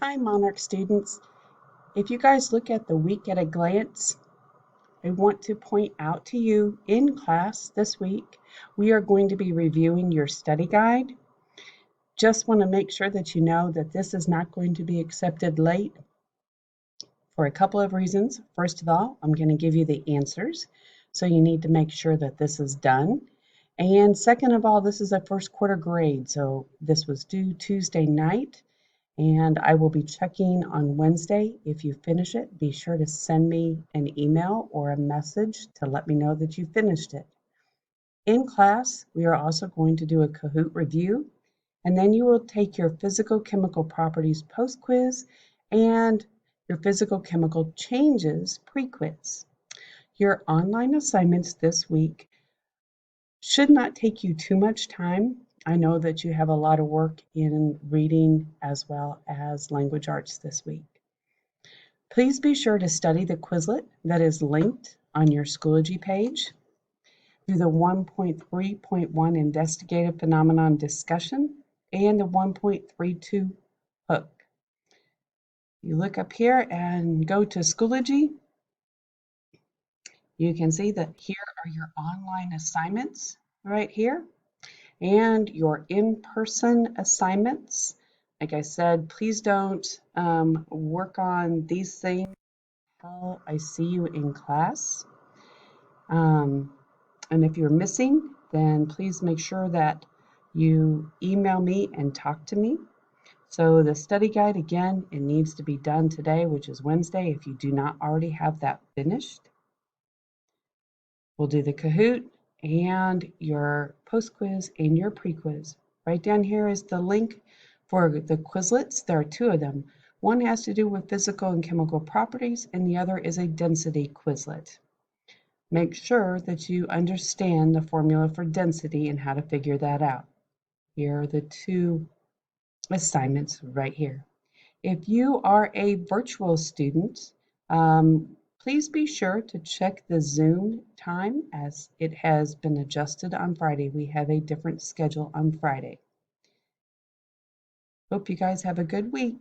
Hi, Monarch students. If you guys look at the week at a glance, I want to point out to you in class this week, we are going to be reviewing your study guide. Just want to make sure that you know that this is not going to be accepted late for a couple of reasons. First of all, I'm going to give you the answers, so you need to make sure that this is done. And second of all, this is a first quarter grade, so this was due Tuesday night. And I will be checking on Wednesday. If you finish it, be sure to send me an email or a message to let me know that you finished it. In class, we are also going to do a Kahoot review, and then you will take your physical chemical properties post quiz and your physical chemical changes pre-quiz. Your online assignments this week should not take you too much time. I know that you have a lot of work in reading as well as language arts this week. Please be sure to study the Quizlet that is linked on your Schoology page. Do the 1.3.1 Investigative Phenomenon Discussion and the 1.32 Hook. You look up here and go to Schoology. You can see that here are your online assignments right here and your in-person assignments. Like I said, please don't work on these things until I see you in class. And if you're missing, then please make sure that you email me and talk to me. So the study guide, again, it needs to be done today, which is Wednesday, if you do not already have that finished. We'll do the Kahoot and your post-quiz and your pre-quiz. Right down here is the link for the Quizlets. There are two of them. One has to do with physical and chemical properties, and the other is a density Quizlet. Make sure that you understand the formula for density and how to figure that out. Here are the two assignments right here. If you are a virtual student, please be sure to check the Zoom time as it has been adjusted on Friday. We have a different schedule on Friday. Hope you guys have a good week.